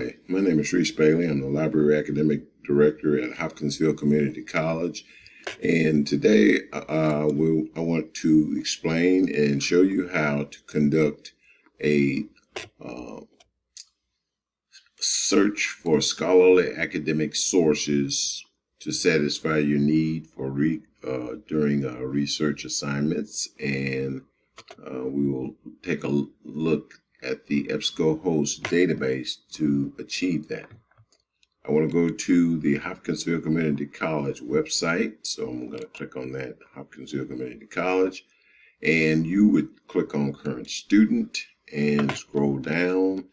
Hi, my name is Reese Bailey. I'm the Library Academic Director at Hopkinsville Community College. And today I want to explain and show you how to conduct a search for scholarly academic sources to satisfy your need for during research assignments. And we will take a look at the EBSCOHost Database to achieve that. I want to go to the Hopkinsville Community College website, so I'm going to click on that, Hopkinsville Community College, and you would click on Current Student and scroll down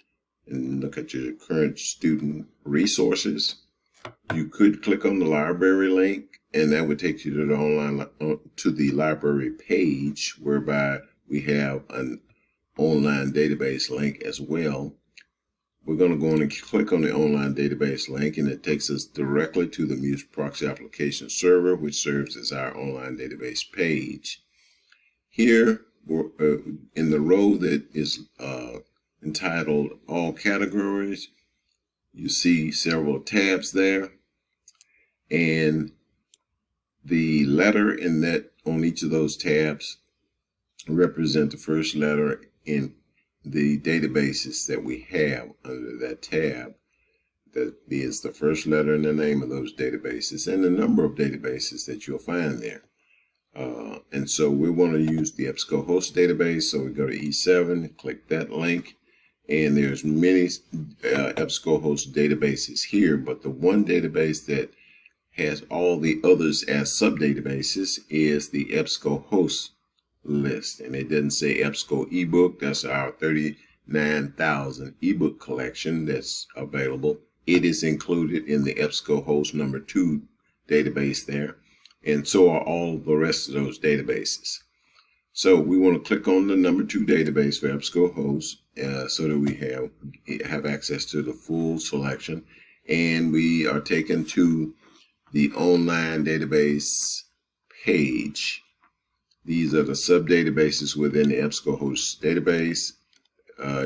and look at your current student resources. You could click on the library link, and that would take you to the library page, whereby we have an online database link as well. We're going to go in and click on the online database link, and it takes us directly to the Muse Proxy application server, which serves as our online database page. Here, in the row that is entitled All Categories, you see several tabs there, and the letter on each of those tabs represent the first letter in the databases that we have under that tab. That is the first letter in the name of those databases and the number of databases that you'll find there. And so we want to use the EBSCOHost database, so we go to E7, click that link, and there's many EBSCOHost databases here, but the one database that has all the others as sub-databases is the EBSCOHost list. And it doesn't say EBSCO ebook. That's our 39,000 ebook collection that's available. It is included in the EBSCOHost number 2 database there, and so are all the rest of those databases. So we want to click on the number 2 database for EBSCOHost so that we have access to the full selection, and we are taken to the online database page. These are the sub-databases within the EBSCOHost database.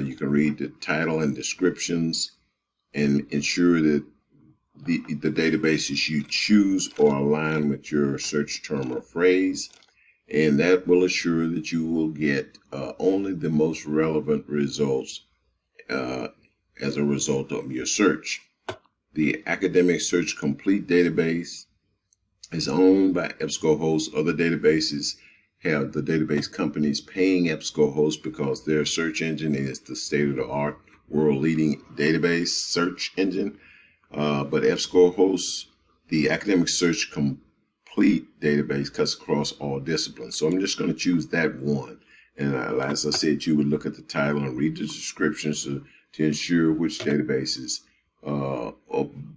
You can read the title and descriptions and ensure that the databases you choose are aligned with your search term or phrase, and that will assure that you will get only the most relevant results as a result of your search. The Academic Search Complete database is owned by EBSCOHost. Other databases have the database companies paying EBSCOHost because their search engine is the state-of-the-art, world-leading database search engine. But EBSCOHost, the Academic Search Complete database, cuts across all disciplines. So I'm just going to choose that one. And as I said, you would look at the title and read the descriptions to ensure which databases,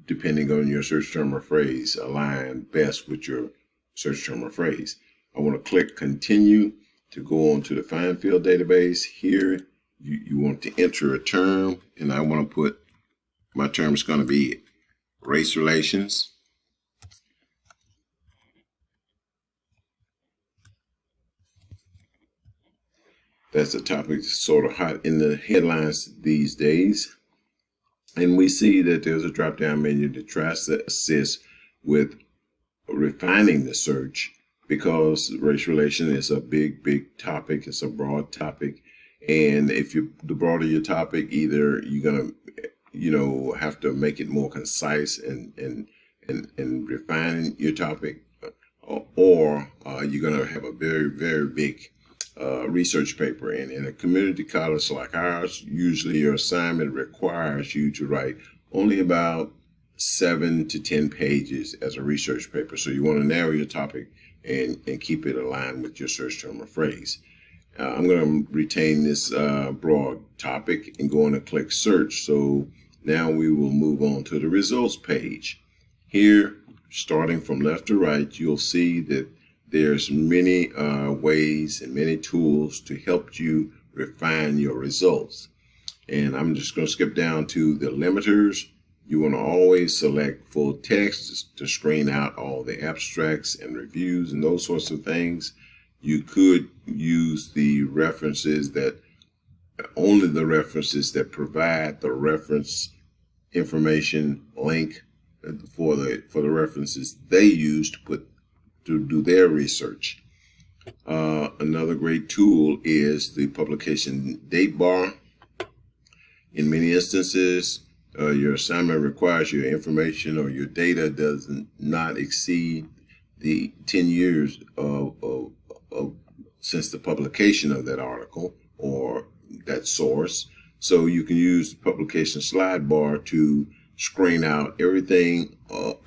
depending on your search term or phrase, align best with your search term or phrase. I want to click Continue to go on to the Find Field database. Here, you want to enter a term, and I want to put, my term is going to be race relations. That's a topic sort of hot in the headlines these days. And we see that there's a drop-down menu that tries to assist with refining the search, because race relation is a big topic. It's a broad topic, and the broader your topic, either you're gonna have to make it more concise and refine your topic, or you're gonna have a very big research paper. And in a community college like ours, usually your assignment requires you to write only about 7 to 10 pages as a research paper. So you want to narrow your topic and keep it aligned with your search term or phrase. I'm going to retain this broad topic and go on and click Search. So now we will move on to the results page. Here, starting from left to right, you'll see that there's many ways and many tools to help you refine your results. And I'm just going to skip down to the limiters. You want to always select full text to screen out all the abstracts and reviews and those sorts of things. You could use the references that only the references that provide the reference information link for the references they use to do their research. Another great tool is the publication date bar. In many instances, your assignment requires your information or your data does not exceed the 10 years of since the publication of that article or that source. So you can use the publication slide bar to screen out everything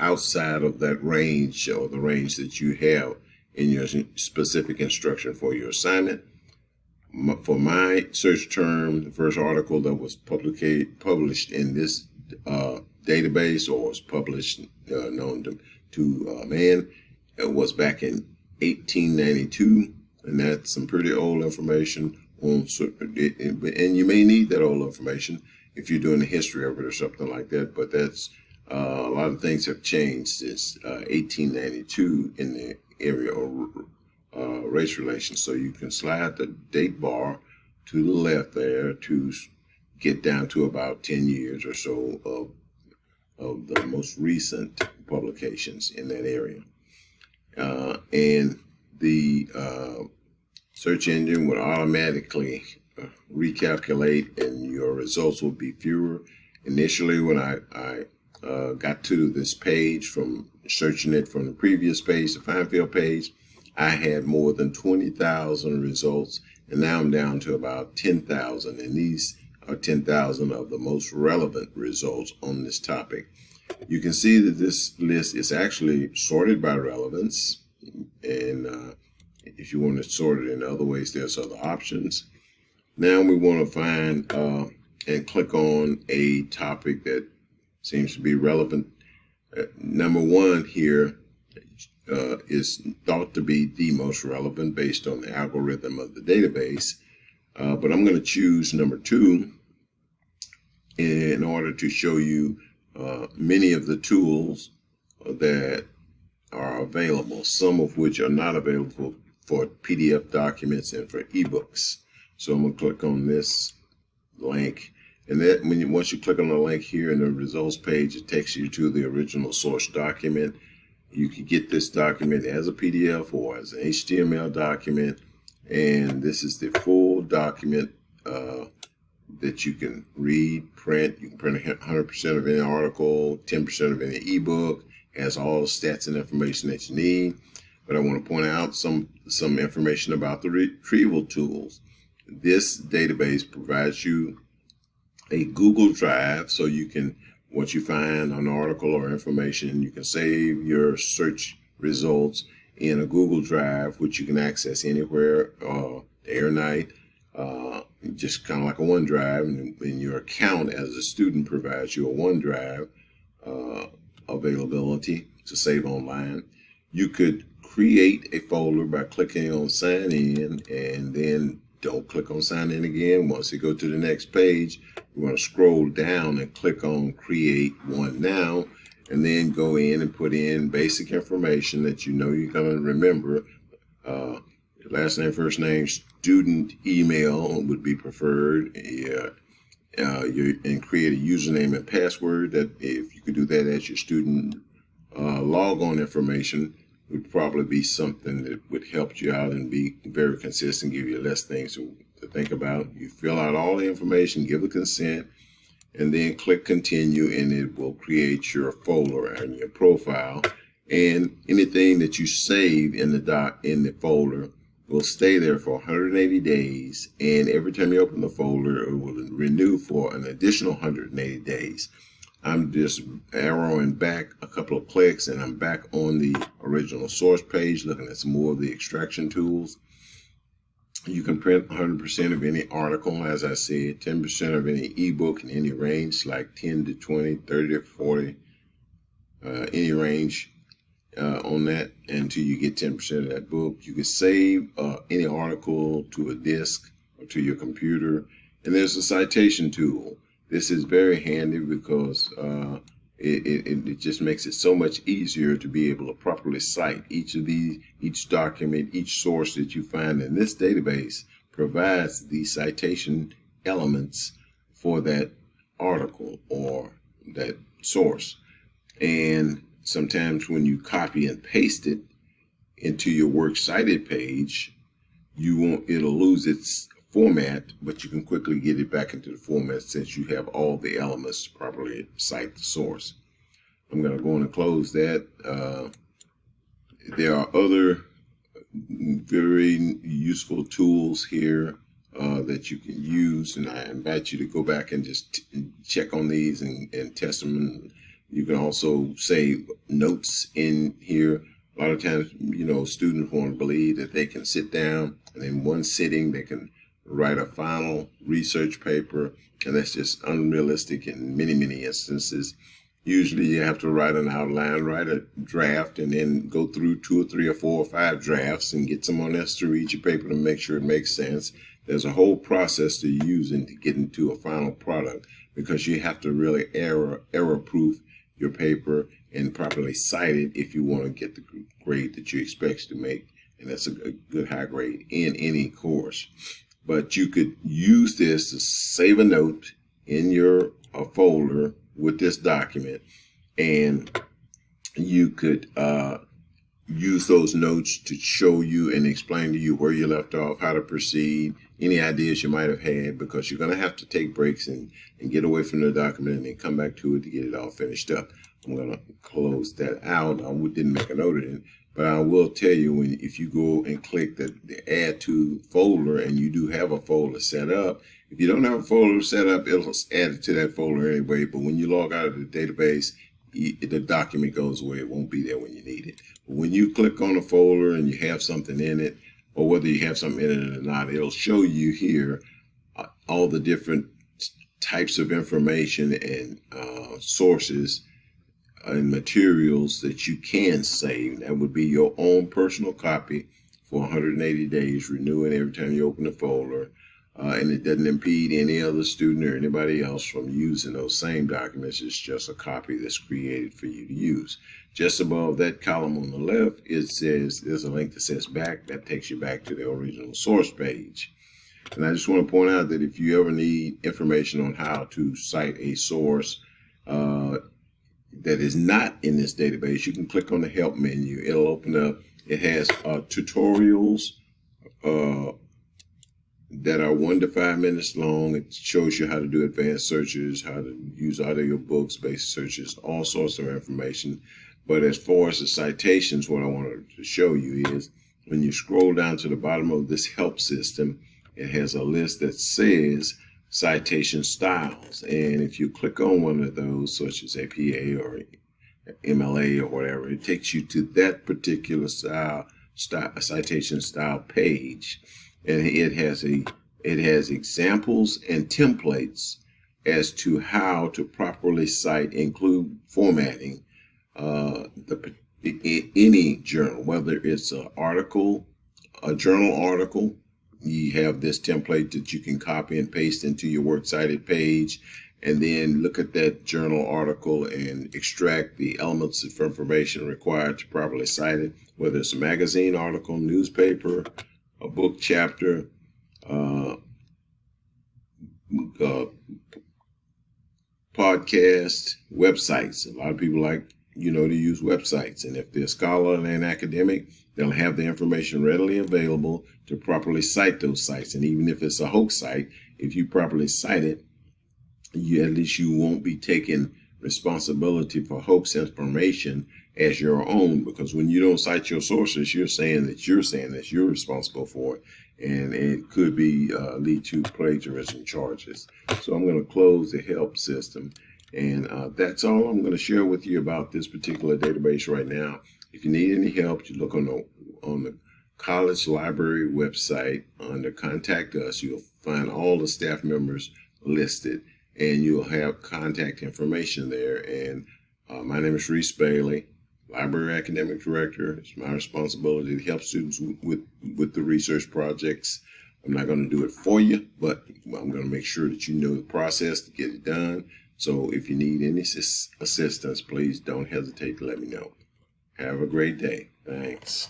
outside of that range or the range that you have in your specific instruction for your assignment. For my search term, the first article that was published in this database or was published known to man, it was back in 1892, and that's some pretty old information on, and you may need that old information if you're doing the history of it or something like that, but that's a lot of things have changed since 1892 in the area of race relations. So you can slide the date bar to the left there to get down to about 10 years or so of the most recent publications in that area. And the search engine would automatically recalculate, and your results will be fewer. Initially, when I got to this page from searching it from the previous page, the find field page, I had more than 20,000 results, and now I'm down to about 10,000, and these are 10,000 of the most relevant results on this topic. You can see that this list is actually sorted by relevance, and if you want to sort it in other ways, there's other options. Now we want to find and click on a topic that seems to be relevant. Number one here is thought to be the most relevant based on the algorithm of the database, but I'm going to choose number two in order to show you many of the tools that are available, some of which are not available for PDF documents and for ebooks. So I'm going to click on this link, and that once you click on the link here in the results page, it takes you to the original source document. You can get this document as a PDF or as an HTML document, and this is the full document that you can read, print. You can print 100% of any article, 10% of any ebook, has all the stats and information that you need. But I want to point out some information about the retrieval tools. This database provides you a Google Drive, so you can, once you find an article or information, you can save your search results in a Google Drive, which you can access anywhere, day or night, just kind of like a OneDrive, and your account as a student provides you a OneDrive availability to save online. You could create a folder by clicking on sign in, and then don't click on sign in again. Once you go to the next page, you want to scroll down and click on create one now, and then go in and put in basic information that you know you're going to remember. Last name, first name, student email would be preferred. And create a username and password. That if you could do that as your student log-on information, would probably be something that would help you out and be very consistent, give you less things to think about. You fill out all the information, give the consent, and then click continue, and it will create your folder and your profile. And anything that you save in the folder will stay there for 180 days, and every time you open the folder, it will renew for an additional 180 days. I'm just arrowing back a couple of clicks, and I'm back on the original source page looking at some more of the extraction tools. You can print 100% of any article, as I said, 10% of any ebook in any range, like 10 to 20, 30 to 40, any range on that until you get 10% of that book. You can save any article to a disk or to your computer. And there's a citation tool. This is very handy because it just makes it so much easier to be able to properly cite each document, each source that you find in this database provides the citation elements for that article or that source. And sometimes when you copy and paste it into your works cited page, it'll lose its format, but you can quickly get it back into the format since you have all the elements to properly cite the source. I'm going to go on and close that. There are other very useful tools here that you can use, and I invite you to go back and just check on these and test them. And you can also save notes in here. A lot of times, students want to believe that they can sit down and in one sitting they can write a final research paper, and that's just unrealistic in many, many instances. Usually you have to write an outline, write a draft, and then go through 2 or 3 or 4 or 5 drafts and get someone else to read your paper to make sure it makes sense. There's a whole process to using to get into a final product, because you have to really error-proof your paper and properly cite it if you want to get the grade that you expect to make. And that's a good high grade in any course. But you could use this to save a note in your folder with this document, and you could use those notes to show you and explain to you where you left off, how to proceed, any ideas you might have had, because you're going to have to take breaks and get away from the document and then come back to it to get it all finished up. I'm going to close that out. I didn't make a note of it, but I will tell you, if you go and click the add to folder and you do have a folder set up, if you don't have a folder set up, it'll add it to that folder anyway. But when you log out of the database, the document goes away. It won't be there when you need it. But when you click on a folder and you have something in it, or whether you have something in it or not, it'll show you here all the different types of information and sources and materials that you can save. That would be your own personal copy for 180 days, renewing every time you open the folder. And it doesn't impede any other student or anybody else from using those same documents. It's just a copy that's created for you to use. Just above that column on the left, there's a link that says back. That takes you back to the original source page. And I just want to point out that if you ever need information on how to cite a source that is not in this database, you can click on the help menu. It'll open up. It has tutorials that are 1 to 5 minutes long. It shows you how to do advanced searches, how to use audiobooks-based searches, all sorts of information. But as far as the citations, what I wanted to show you is when you scroll down to the bottom of this help system, it has a list that says citation styles. And if you click on one of those, such as APA or MLA or whatever, it takes you to that particular citation style page. And it has examples and templates as to how to properly cite, include formatting any journal, whether it's an article, a journal article. You have this template that you can copy and paste into your works cited page, and then look at that journal article and extract the elements of information required to properly cite it, whether it's a magazine article, newspaper, a book chapter, podcast, websites. A lot of people like, to use websites. And if they're scholarly and academic, they'll have the information readily available to properly cite those sites. And even if it's a hoax site, if you properly cite it, at least you won't be taking responsibility for hoax information as your own, because when you don't cite your sources, you're saying that you're responsible for it, and it could be lead to plagiarism charges. So I'm going to close the help system, and that's all I'm going to share with you about this particular database right now. If you need any help, you look on the college library website under Contact Us. You'll find all the staff members listed, and you'll have contact information there. And my name is Reese Bailey, Library Academic Director. It's my responsibility to help students with the research projects. I'm not going to do it for you, but I'm going to make sure that you know the process to get it done. So if you need any assistance, please don't hesitate to let me know. Have a great day. Thanks.